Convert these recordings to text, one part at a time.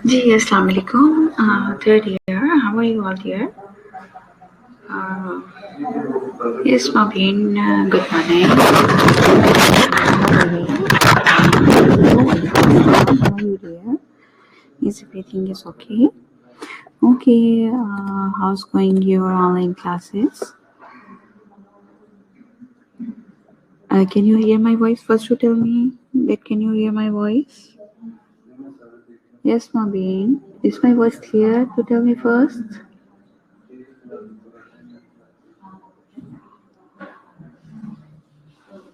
जी अस्सलाम वालेकुम third year. How are you all dear? Yes, Mabin, good morning. How are you dear? Is everything is okay? Okay, how's going your online classes? Can you hear my voice? First you tell me that can you hear my voice? Yes, Mabin. Is my voice clear to tell me first?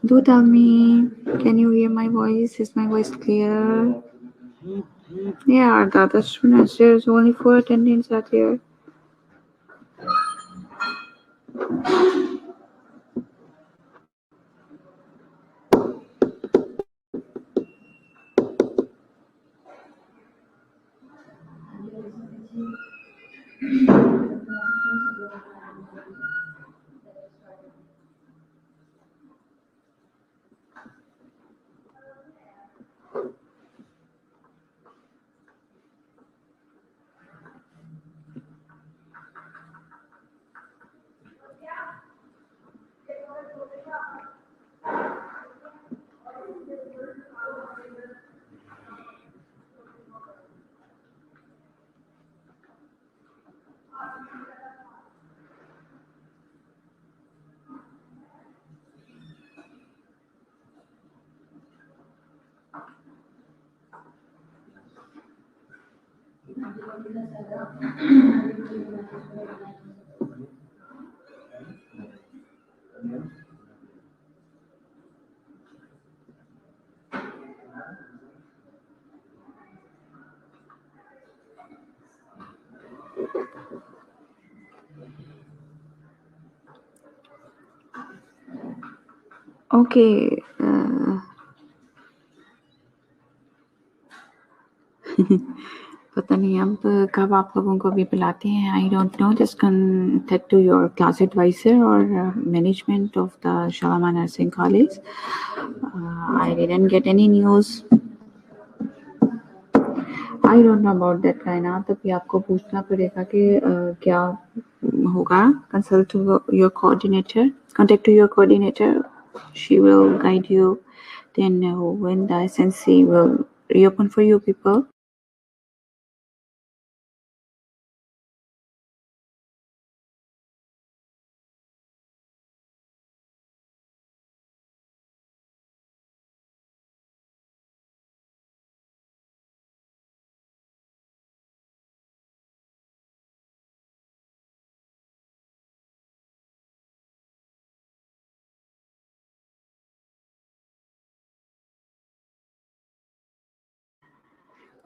Do tell me, can you hear my voice? Is my voice clear? Yeah, the other students, there's only 4 attendants out here. Okay. पता नहीं अब कब आप लोगों को भी बुलाते हैं, I don't know. Just contact to your class advisor or management of the Shalama Nursing College. I didn't get any news. I don't know about that कायनात. तभी आपको पूछना पड़ेगा कि क्या होगा. Consult to your coordinator. Contact to your coordinator. She will guide you. Then when the SNC will reopen for you people.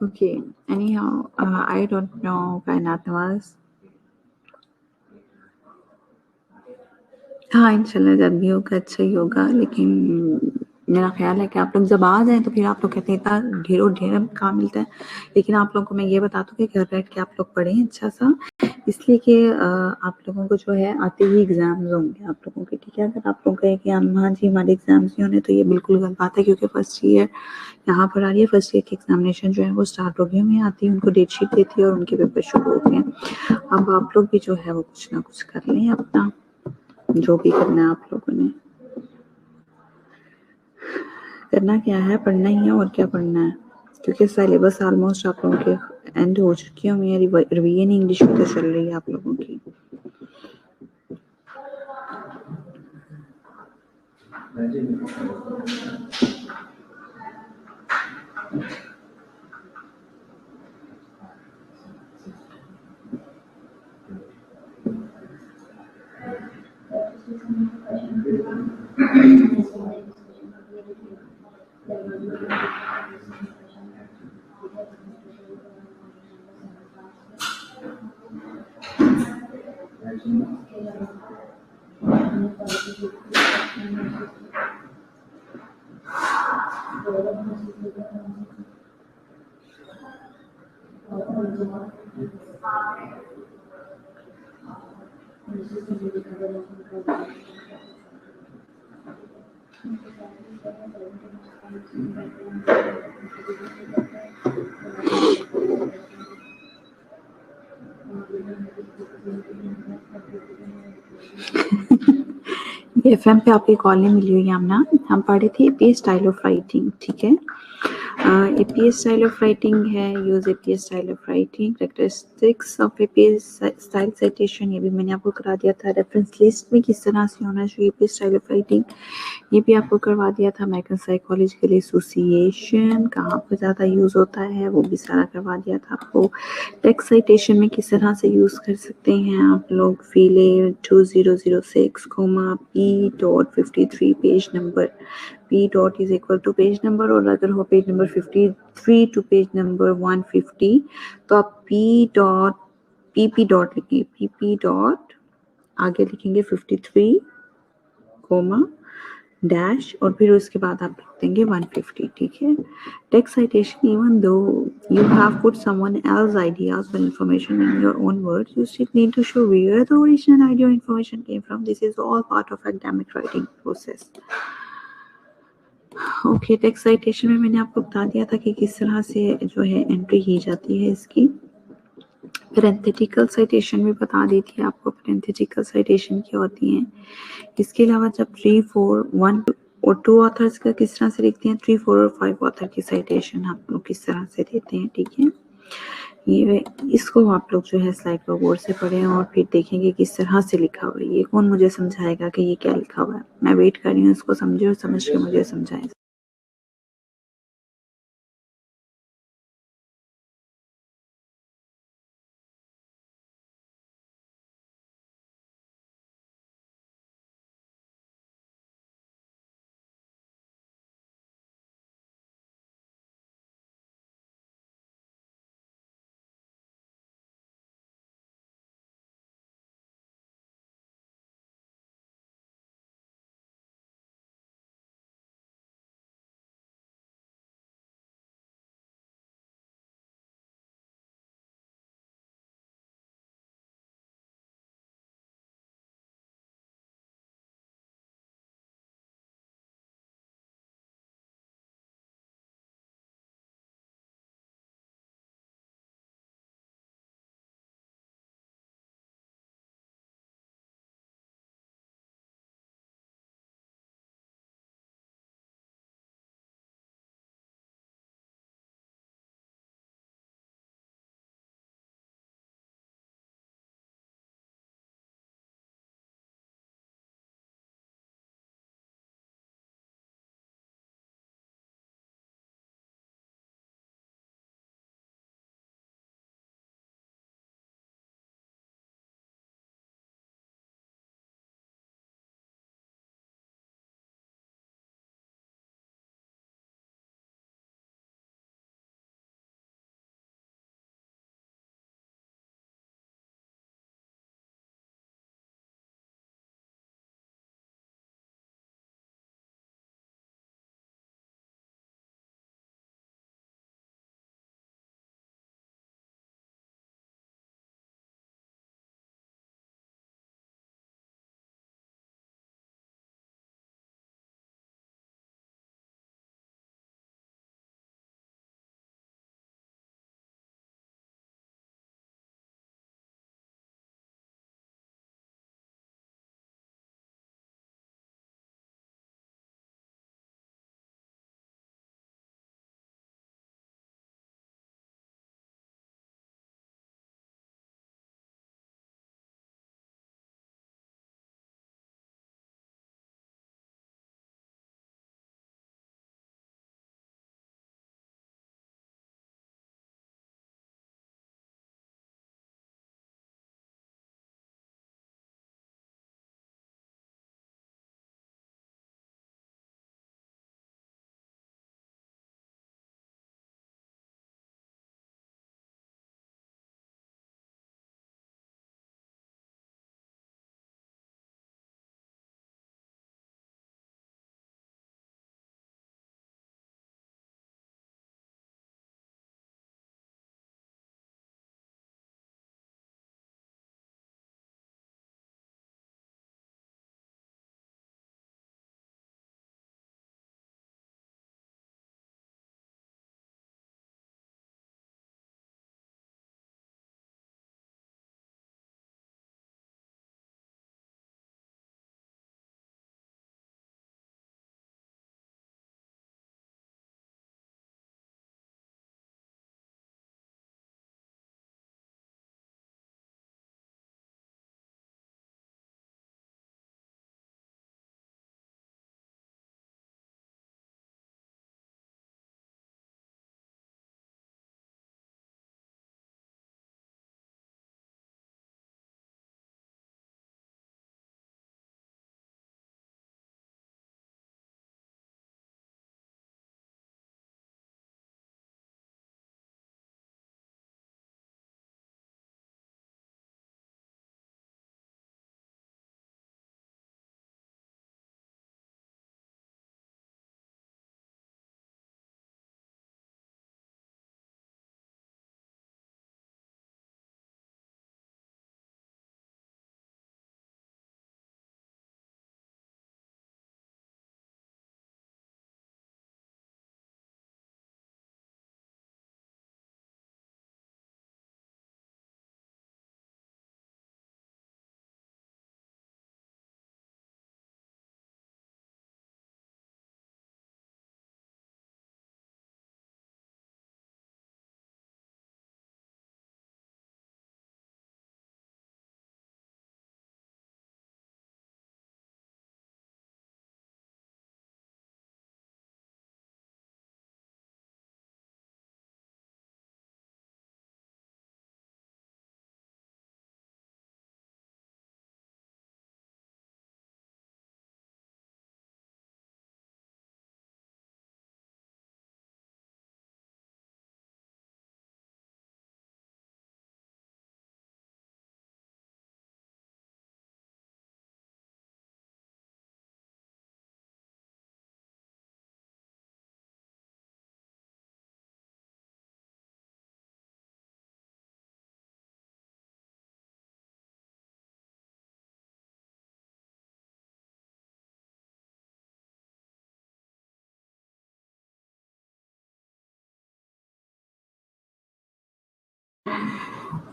Okay. Anyhow, I don't know कायनात नवाज. हाँ, इंशाल्लाह जब भी होगा अच्छा ही होगा, लेकिन मेरा ख़्याल है कि आप लोग जब आ जाएँ तो फिर आप लोग कहते हैं इतना ढेरों काम मिलता है, लेकिन आप लोगों को मैं ये बता दूँ कि घर बैठ के आप लोग पढ़ें अच्छा-सा, इसलिए कि आप लोगों को जो है आते ही एग्ज़ाम्स होंगे आप लोगों के, ठीक है? अगर आप लोग कहें कि हाँ जी, हमारे एग्ज़ाम्स नहीं होने, तो ये बिल्कुल गलत बात है, क्योंकि फर्स्ट ईयर यहाँ पर आ रही है, फर्स्ट ईयर की एग्ज़ामिनेशन जो है वो स्टार्ट हो गई, हमें आती है, उनको डेट शीट देती है और उनके पेपर शुरू होते हैं. अब आप लोग भी जो है वो कुछ ना कुछ कर लें अपना, जो भी करना है आप लोगों ने. करना क्या है, पढ़ना ही है, और क्या पढ़ना है, क्योंकि सिलेबस ऑलमोस्ट आप लोगों के एंड हो चुकी है. मेरी रिवीजन इंग्लिश की तो चल रही है आप लोगों की. एफएम पे आपकी कॉल नहीं मिली हुई आमना. हम पढ़े थे एपीएस स्टाइल ऑफ राइटिंग, ठीक है? एपीएस स्टाइल ऑफ राइटिंग है, use APS style of writing, characteristics of APS style citation, ये भी मैंने आपको करा दिया था. रेफरेंस लिस्ट में किस तरह से होना चाहिए एपीएस स्टाइल ऑफ राइटिंग, ये भी आपको करवा दिया था. अमेरिकन साइकोलॉजिकल एसोसिएशन कहाँ पर ज़्यादा यूज़ होता है, वो भी सारा करवा दिया था आपको. टेक्स्ट साइटेशन में किस तरह से यूज़ कर सकते हैं आप लोग. फीले 2006 P.53 page number, P dot is equal to page number, और अगर हो page number 53 to page number 150, तो आप PP डॉट लिखिए. PP डॉट आगे लिखेंगे 53 कोमा डैश, और फिर उसके बाद आप लिख देंगे 150, ठीक है? Text citation, even though you have put someone else's ideas or information in your own words, you still need to show where the original idea or information came from. This is all part of academic writing process. Okay, text citation में मैंने आपको बता दिया था कि किस तरह से जो है एंट्री की जाती है इसकी. पैरेंथेटिकल साइटेशन भी बता दी थी आपको. पैरेंथेटिकल साइटेशन क्या होती हैं. इसके अलावा जब 3, 4, 1 और 2 ऑथर्स का किस तरह से लिखते हैं, 3, 4 और 5 ऑथर की साइटेशन आप लोग किस तरह से देते हैं, ठीक है? ये इसको आप लोग जो है स्लाइड पर गौर से पढ़ें और फिर देखेंगे किस तरह से लिखा हुआ है. ये कौन मुझे समझाएगा कि ये क्या लिखा हुआ है. मैं वेट कर रही हूँ, इसको समझे और समझ के मुझे समझाएं.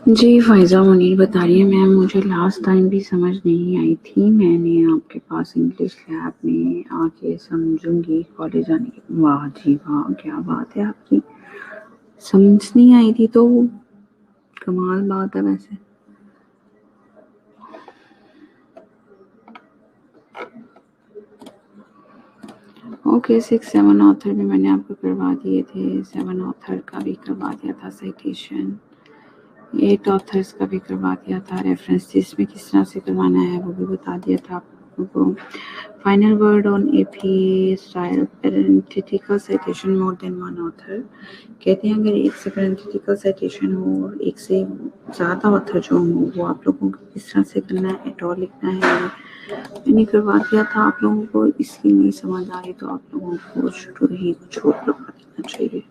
जी फ़ाइज़ा मुनीर बता रही है मैम, मुझे लास्ट टाइम भी समझ नहीं आई थी, मैंने आपके पास इंग्लिश लैब में आके समझूंगी कॉलेज आने के। वाह जी वाह, क्या बात है आपकी, समझ नहीं आई थी तो कमाल बात है वैसे। ओके 6-7 ऑथर भी मैंने आपको करवा दिए थे, 7 ऑथर का भी करवा दिया था साइटेशन, 8 ऑथर्स का भी करवा दिया था, रेफरेंस जिसमें किस तरह से करवाना है वो भी बता दिया था आप लोगों को। Final word on AP style parenthetical citation more than one author. कहते हैं अगर एक से पैरेंथेटिकल साइटेशन हो और एक से ज़्यादा ऑथर जो हो वो आप लोगों को किस तरह से करना है, एट ऑल लिखना है, मैंने करवा दिया था आप लोगों को। इसकी नहीं समझ आ रही तो आप लोगों को शुरू ही कुछ और करवा देना चाहिए।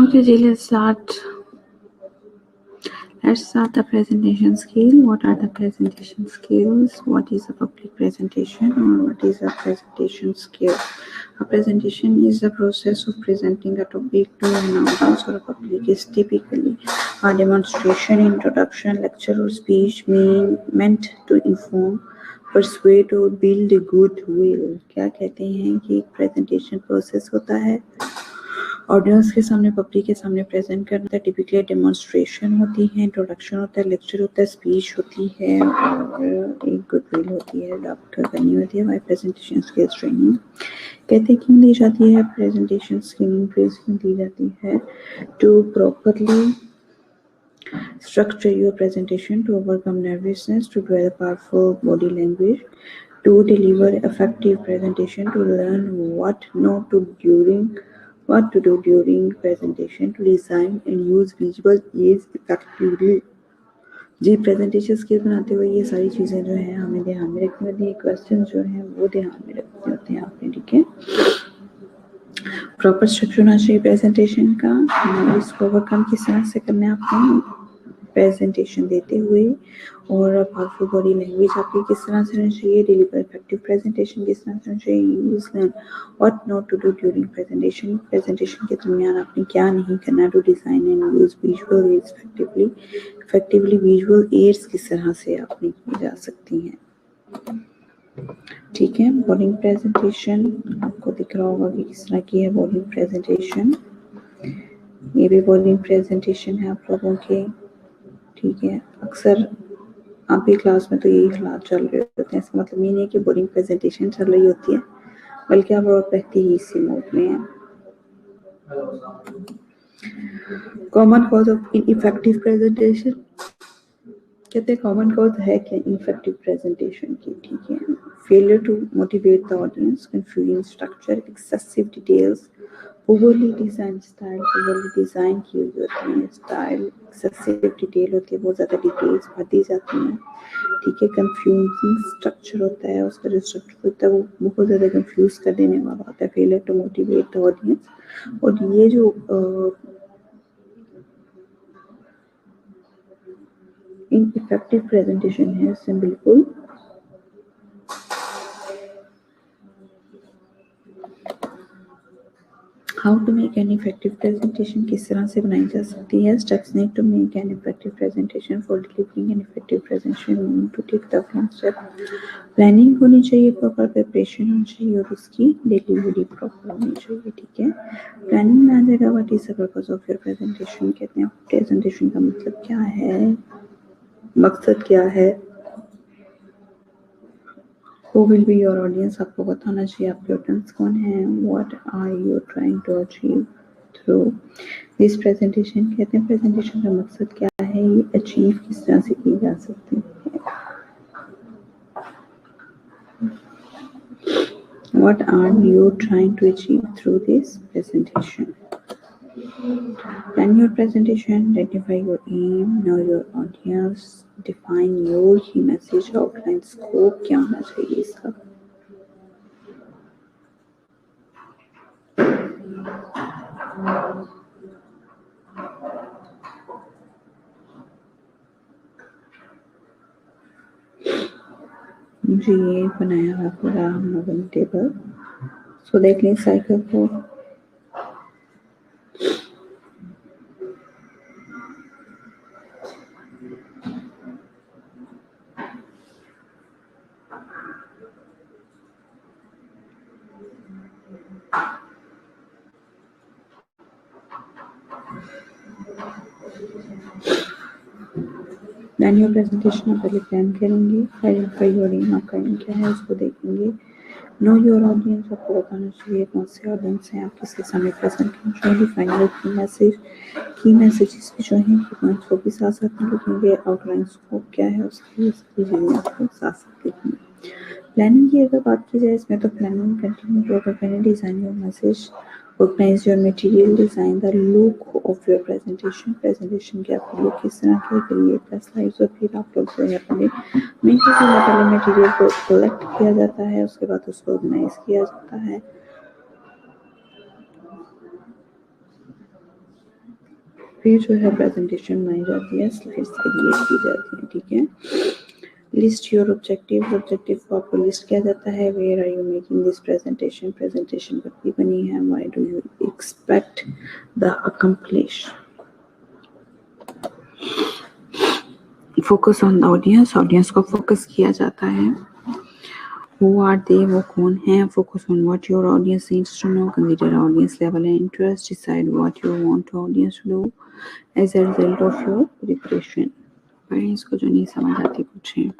Okay, Ji, let's start the presentation skill. What are the presentation skills? What is a public presentation or what is a presentation skill? A presentation is the process of presenting a topic to an audience or a public. Is typically a demonstration, introduction, lecture or speech meant to inform, persuade or build goodwill. क्या कहते हैं कि एक presentation process होता है, audience के सामने, public के सामने प्रेजेंट करना होता है। टिपिकली डेमोन्स्ट्रेशन होती है, इंट्रोडक्शन होता है, लेक्चर होता है, स्पीच होती है और एक गुडविल होती है, डॉक्टर करनी होती है। हमारी प्रेजेंटेशन स्किल्स ट्रेनिंग कहते हैं क्यों दी जाती है प्रेजेंटेशन स्किल क्यों दी जाती है? To properly structure your presentation, to overcome nervousness, to develop powerful body language, to deliver effective presentation, to learn what to do during presentation, to design and use visual aids effectively. Ji presentation skill बनाते हुए ये सारी चीज़ें जो हैं हमें ध्यान में रखनी होती है, क्वेश्चन जो हैं वो ध्यान में रखने होते हैं आपने, ठीक है। प्रॉपर स्ट्रक्चर होना चाहिए प्रेजेंटेशन का। इसको ओवरकम किस तरह से करना है आपको प्रेजेंटेशन देते हुए, और पावरफुल बॉडी लैंग्वेज आपकी किस तरह से होनी चाहिए, डिलीवर इफेक्टिव प्रेजेंटेशन किस तरह से होनी चाहिए, use what not to do during presentation, presentation के दरमियान आपने क्या नहीं करना, to design and use visual aids effectively visual aids किस तरह से आपने की जा सकती हैं, ठीक है। बॉलिंग प्रेजेंटेशन आपको दिख रहा होगा कि किस तरह की है बॉलिंग प्रेजेंटेशन, ये भी बॉलिंग प्रेजेंटेशन है आप लोगों के, ठीक है। अक्सर आप भी क्लास में तो यही हालात चल रहे होते हैं, इसका मतलब ये नहीं है कि बोरिंग प्रेजेंटेशन चल रही होती है, बल्कि आप और व्यक्ति ही इसी मोड में हैं। Common cause of ineffective presentation, कहते हैं कॉमन कॉज है क्या इनइफेक्टिव प्रेजेंटेशन की, ठीक है। Failure to motivate the audience, confusing structure, excessive details, overly design style, overly design की हुई होती है स्टाइल, एक्सेसिव डिटेल होती है, बहुत ज़्यादा डिटेल्स भर दी जाती हैं, ठीक है। कंफ्यूजिंग स्ट्रक्चर होता है, उसका जो स्ट्रक्चर होता है वो बहुत ज़्यादा कंफ्यूज कर देने वाला होता है। Failure to motivate the audience, और ये जो इनइफेक्टिव प्रेजेंटेशन है इससे बिल्कुल how to make an effective presentation, किस तरह से बनाई जा सकती है। Steps need to make an effective presentation, for delivering an effective presentation to take the first step. Planning होनी चाहिए, प्रॉपर प्रिपरेशन होनी चाहिए, और उसकी डिलीवरी प्रॉपर होनी चाहिए, ठीक है। प्लानिंग में आ जाएगा what is the purpose of your presentation, कहते हैं प्रेजेंटेशन का मतलब क्या है, मकसद क्या है, Who will be your audience, आपको बताना चाहिए आपके ऑडियंस कौन है, what are you trying to achieve through this presentation, कहते हैं प्रेजेंटेशन का मकसद क्या है, ये अचीव किस तरह से की जा सकती है। What are you trying to achieve through this presentation? Plan your presentation, identify your aim, know your audience, define your key message, outline scope क्या होना चाहिए इसका। मुझे ये बनाया हुआ पूरा नोबल टेबल, सो देख लें साइकिल को। प्लान योर प्रेजेंटेशन आप पहले प्लान करेंगे, आइडेंटिफाई योर एम, आपका एम क्या है उसको देखेंगे। नो योर ऑडियंस, आपको बताना चाहिए कौन से ऑडियंस हैं आप किसके सामने प्रेजेंट करना चाहिए। डिफाइन योर की मैसेजेस भी जो हैं की पॉइंट्स को भी साथ साथ में लिखेंगे। आउटलाइन स्कोप क्या है उसकी चीज़ें आपको साथ साथ लिखेंगे। प्लानिंग की अगर बात की जाए इसमें, तो planning continue to accompany design your message, organize your material, design the look of your presentation, presentation की आपकी लुक किस तरह की क्रिएट कर स्लाइड्स, और फिर आप लोग जो है अपने मेन पहले मटेरियल को कलेक्ट किया जाता है, उसके बाद उसको ऑर्गेनाइज किया जाता है, फिर जो है प्रेजेंटेशन बनाई जाती है, स्लाइड्स क्रिएट की जाती है, ठीक है। लिस्ट योर ऑब्जेक्टिव, ऑब्जेक्टिव को आपको लिस्ट किया जाता है। Where are you making this presentation, presentation कब की बनी है, why do you expect the accomplish. Focus on the audience, audience को फोकस किया जाता है। Who are they, वो कौन है। Focus on what your audience needs to know, consider audience level and interest, decide what you want audience to do as a result of your preparation. पढ़ें इसको, जो नहीं समझ आती पूछें।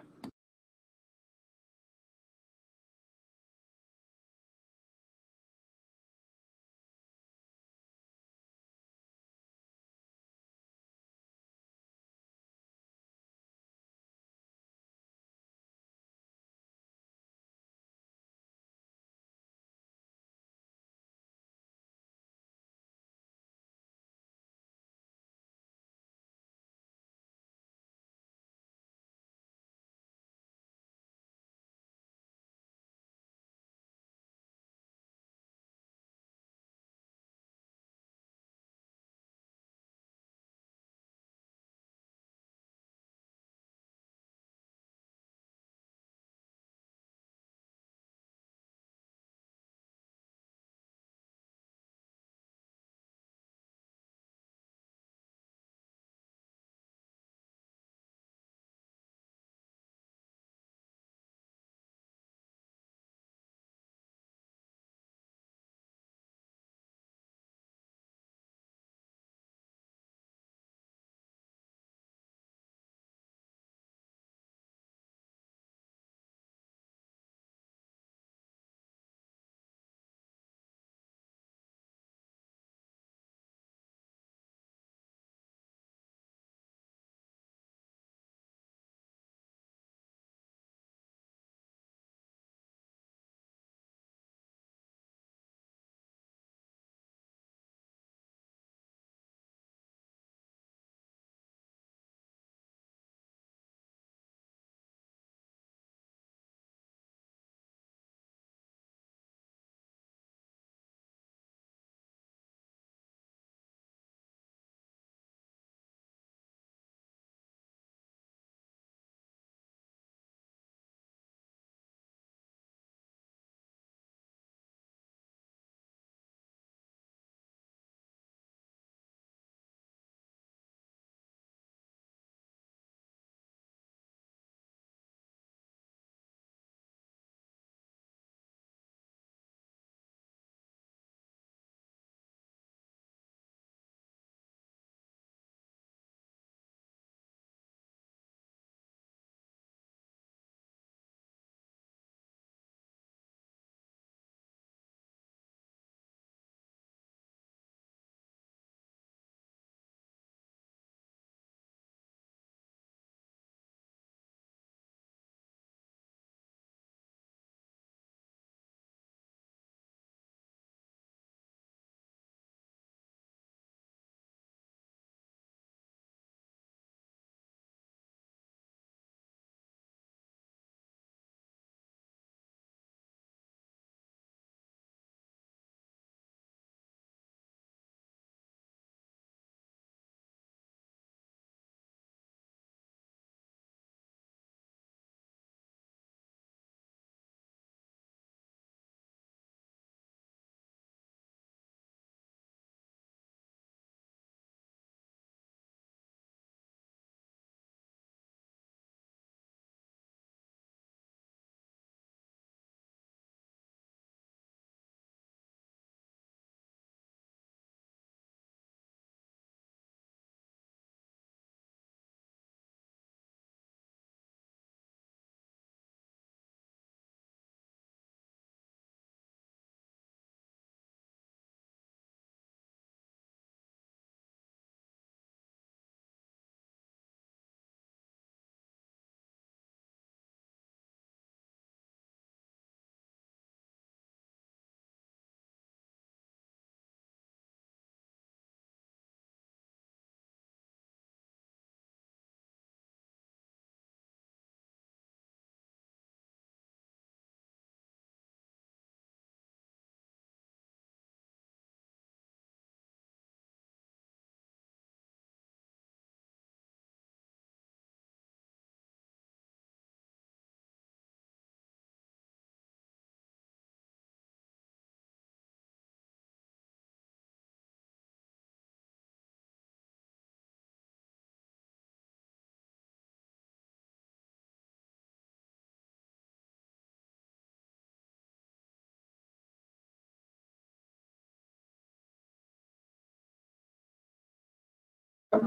जी,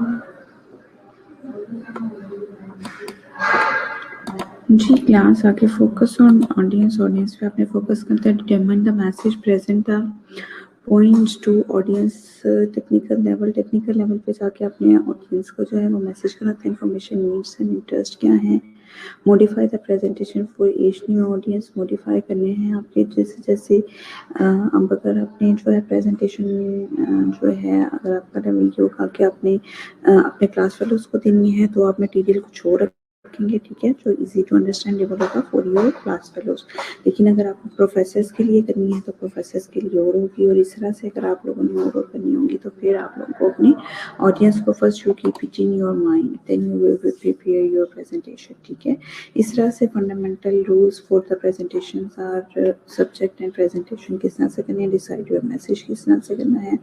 क्लास आके फोकस ऑन ऑडियंस, ऑडियंस पे आपने फोकस करते हैं, determine the message present the points to audience, technical level पे जाके अपने ऑडियंस को जो है वो मैसेज करना था, इन्फॉर्मेशन नीड्स एंड इंटरेस्ट क्या है, modify the presentation for each new audience, modify करने हैं आपके जैसे जैसे अब अगर आपने जो है प्रेजेंटेशन जो है अगर आपका लेवल ये होगा कि आपने अपने क्लास फेलोज को देनी है तो आप मटेरियल कुछ और रखेंगे, ठीक है, जो इजी टू अंडरस्टैंडेबल होगा फॉर योर क्लास फेलोज। लेकिन अगर आपको प्रोफेसर्स के लिए करनी है तो प्रोफेसर्स के लिए और होगी, और इस तरह से अगर आप लोगों ने और करनी होगी तो फिर आप लोगों को अपनी ऑडियंस को first you keep it in your mind, then you will prepare your presentation, ठीक है। इस तरह से fundamental rules for the presentation are subject and presentation किस तरह से करनी है, डिसाइड योर मैसेज किस तरह से करना है,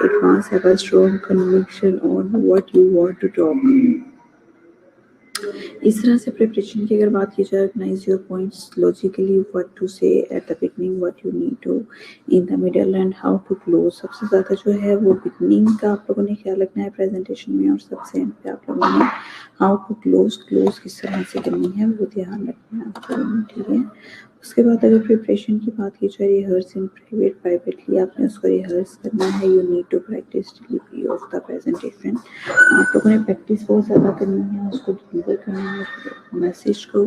advance have a strong conviction on what you want to talk. इस तरह से प्रिपरेशन की अगर बात की जाए, organize your points logically, what to say at the beginning, what you need to in the middle and how to close. सबसे ज़्यादा जो है वो बिगनिंग का आप लोगों ने ख्याल रखना है प्रेजेंटेशन में, और सबसे एंड पे आप लोगों ने हाउ टू क्लोज किस तरह से करनी है वो ध्यान रखना है आप लोगों ने, ठीक है। उसके बाद अगर प्रिपरेशन की बात की जाए, रिहर्स इन प्राइवेटली आपने उसको रिहर्स करना है, you need to practice delivery of the presentation. आप लोगों ने प्रैक्टिस बहुत ज़्यादा करनी है, उसको डिलीवर करना है मैसेज को,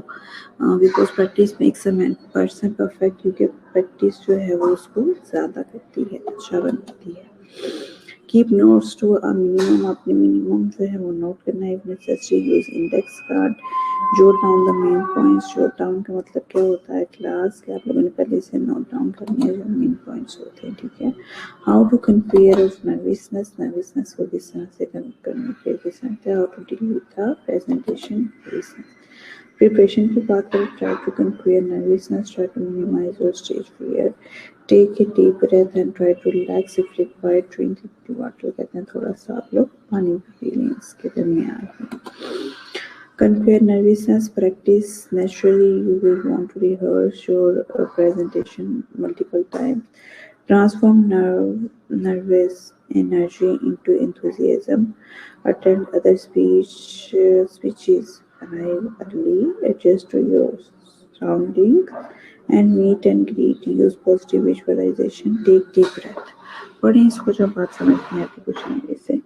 because practice makes a person perfect, क्योंकि प्रैक्टिस जो है वो उसको ज़्यादा करती है, अच्छा बनाती है। Keep notes to a minimum, आपने मिनिमम जो है वो नोट करना है, if necessary use index card, jot down the main points. Jot down का मतलब क्या होता है क्लास के, आप लोगों ने पहले से नोट डाउन करने हैं जो मेन पॉइंट्स होते हैं, ठीक है। How to compare of nervousness, nervousness को किस तरह से कंपेयर कर सकते हैं, how to deal with the presentation nervousness. Preparation की बात करें, try to compare nervousness, try to minimise your stage fear, take a deep breath and try to relax, if required drink water, कहते हैं थोड़ा सा आप लोग पानी पी लें इसके दरमियान में। Compare nervousness practice. Naturally, you will want to rehearse your presentation multiple times. Transform nervous energy into enthusiasm. Attend other speeches. Arrive early. Adjust to your surrounding. And meet and greet. Use positive visualization. Take deep breath. पढ़ें इसको, जब बात समझ में आती कुछ नहीं से।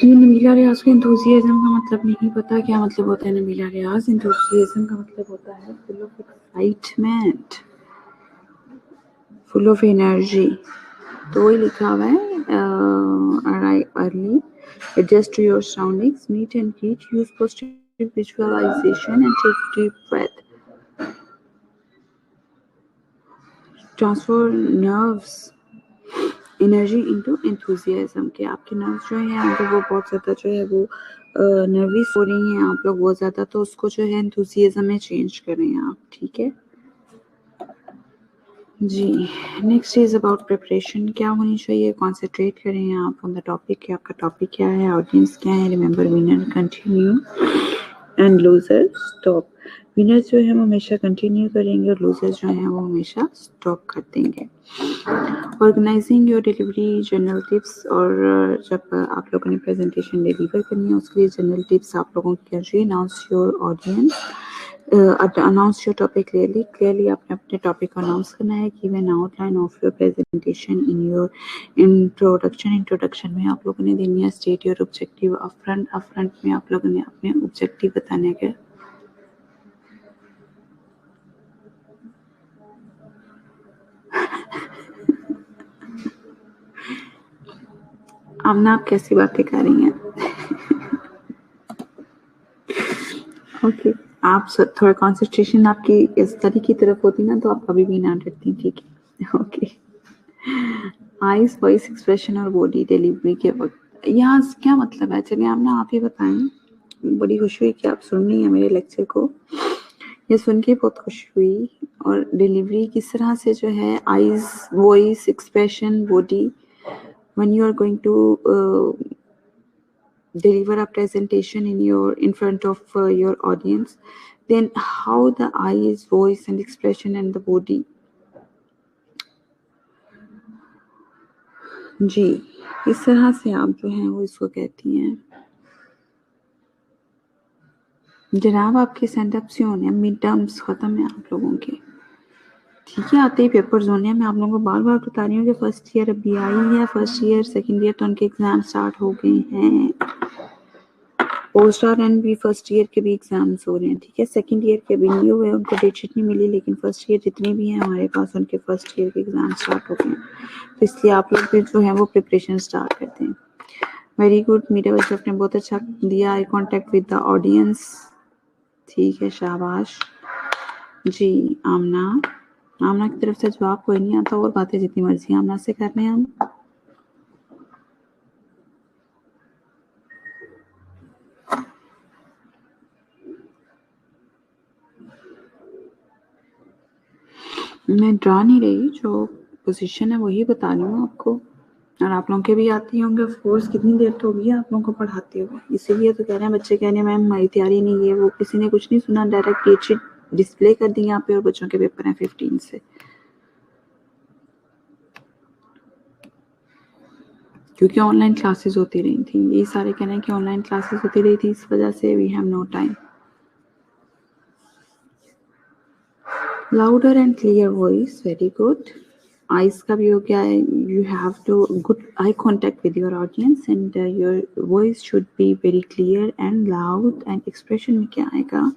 ये नबीला रियाज को एंथुसियाज्म का मतलब नहीं पता क्या मतलब होता है नबीला रियाज। एंथुसियाज्म का मतलब होता है full of excitement, full of energy. तो वही लिखा हुआ है arrive early, adjust to your surroundings, meet and greet, use positive visualization and take deep breath. Transfer nerves energy into enthusiasm के आपके नर्व्स जो है अगर वो बहुत ज़्यादा जो है वो नर्वस हो रही हैं आप लोग बहुत ज़्यादा, तो उसको जो है एंथुजियाज्म में चेंज करें आप, ठीक है जी। नेक्स्ट इज अबाउट प्रिपरेशन, क्या होनी चाहिए, कॉन्सेंट्रेट करें आप ऑन द टॉपिक कि आपका टॉपिक क्या है, ऑडियंस क्या है। Remember winner continue and loser stop. Winners जो है वो हमेशा कंटिन्यू करेंगे और लूजर्स जो हैं वो हमेशा स्टॉप कर देंगे। Organising your delivery general tips, और जब आप लोगों ने प्रेजेंटेशन डिलीवर करनी है उसके लिए जनरल टिप्स आप लोगों की चाहिए। Announce your audience, announce your topic clearly आपने अपने टॉपिक को अनाउंस करना है। Give an outline of your presentation in your introduction में आप लोगों ने देनी है। स्टेट योर ऑब्जेक्टिव अपफ्रंट में आप लोगों ने अपने ऑब्जेक्टिव बताने के। आमना आप कैसी बातें कर रही हैं ओके आप थोड़ा कॉन्सेंट्रेशन आपकी इस तरह की तरफ होती ना तो आप कभी भी ना डरती, ठीक है ओके। आइज वॉइस एक्सप्रेशन और बॉडी डिलीवरी के वक्त यहाँ क्या मतलब है, चलिए आप ही बताएं। बड़ी खुशी हुई कि आप सुन रही हैं मेरे लेक्चर को, ये सुन के बहुत खुशी हुई। और डिलीवरी किस तरह से जो है eyes voice expression body when you are going to deliver a presentation in front of your audience, then how the eyes voice and expression and the body जी इस तरह से आप जो हैं वो इसको कहती हैं। जनाब आपके सेंटअप्स होने मिड टर्म्स खत्म है आप लोगों के, ठीक है आते ही पेपर्स होने हैं। मैं आप लोगों को बार बार बता रही हूँ कि फर्स्ट ईयर अभी आई है, फर्स्ट ईयर सेकेंड ईयर तो उनके एग्जाम स्टार्ट हो गए हैं। पोस्ट आर एंड भी फर्स्ट ईयर के भी एग्जाम्स हो रहे हैं, ठीक है। सेकंड ईयर के अभी नहीं हुए, उनको डेट शीट नहीं मिली, लेकिन फर्स्ट ईयर जितने भी हैं हमारे पास उनके फर्स्ट ईयर के एग्जाम स्टार्ट हो गए हैं। तो इसलिए आप लोग भी जो है वो प्रिपरेशन स्टार्ट करते हैं। वेरी गुड, मेरे बच्चों ने बहुत अच्छा दिया आई कॉन्टेक्ट विद द ऑडियंस, ठीक है शाबाश जी। आमना की तरफ से जवाब कोई नहीं आता, और बातें जितनी मर्जी आमना से कर रहे हैं हम। मैं ड्रा नहीं रही, जो पोजीशन है वही बता रही हूँ आपको, और आप लोगों के भी आती होंगे ऑफ कोर्स। कितनी देर तो होगी आप लोगों को पढ़ाते हुए, इसीलिए तो कह रहे हैं बच्चे कह रहे हैं मैम हमारी तैयारी नहीं है, वो किसी ने कुछ नहीं सुना, डायरेक्ट डेट शीट डिस्प्ले कर दी यहाँ पे और बच्चों के पेपर हैं 15 से, क्योंकि ऑनलाइन क्लासेस होती रही थी। यही सारे कह रहे हैं कि ऑनलाइन क्लासेस होती रही थी, इस वजह से we have no time. Louder and clear voice, very good. Eyes का भी हो गया है, you have to good eye contact with your audience and your voice should be very clear and loud. And expression में क्या आएगा,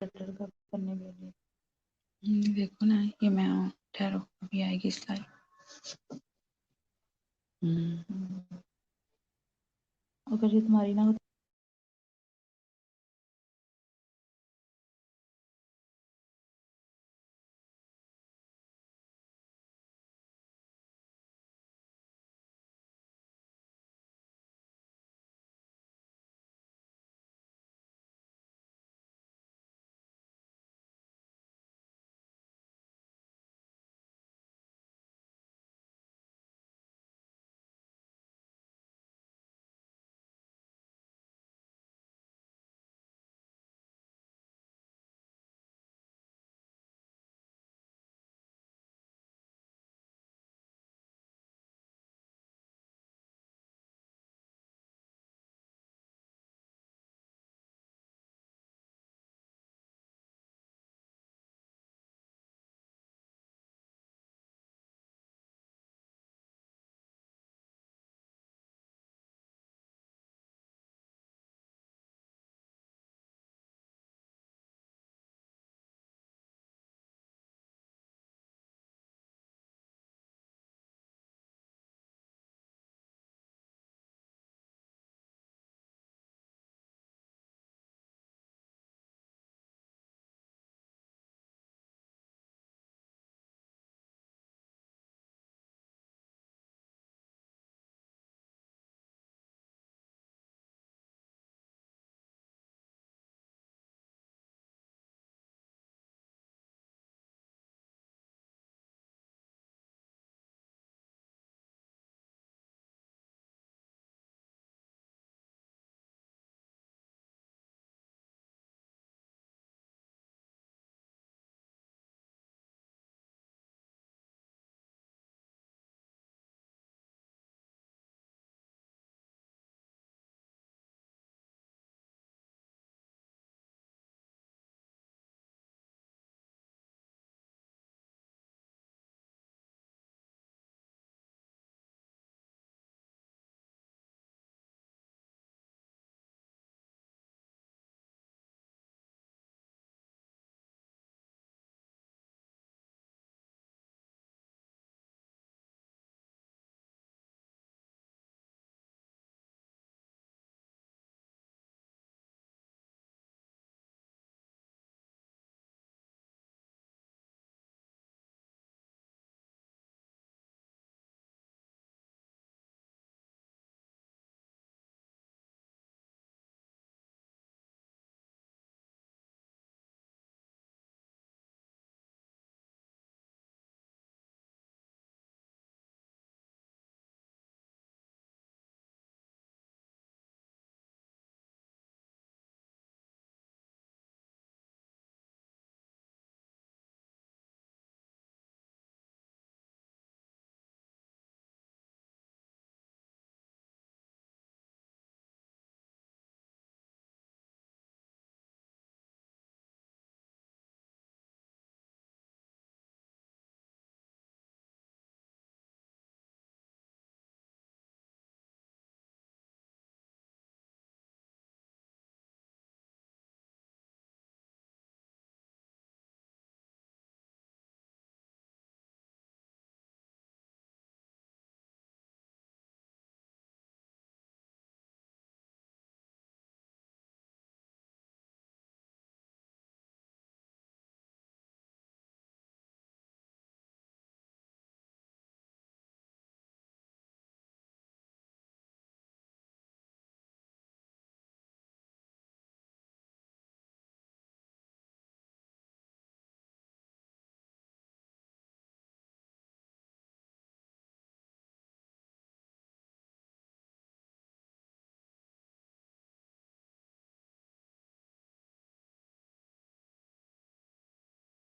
का करने के लिए देखो ना, ये मैं ठहरो, अभी आएगी स्लाइड। अगर ये तुम्हारी ना हो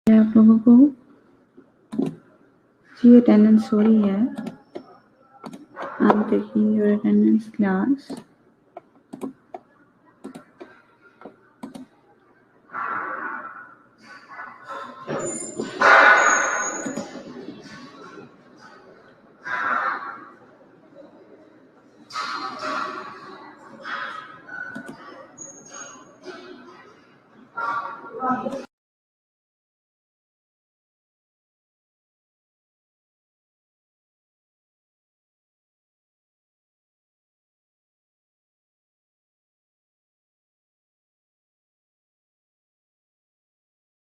आप लोगों को जी अटेंडेंस हो रही है। I am taking your attendance class.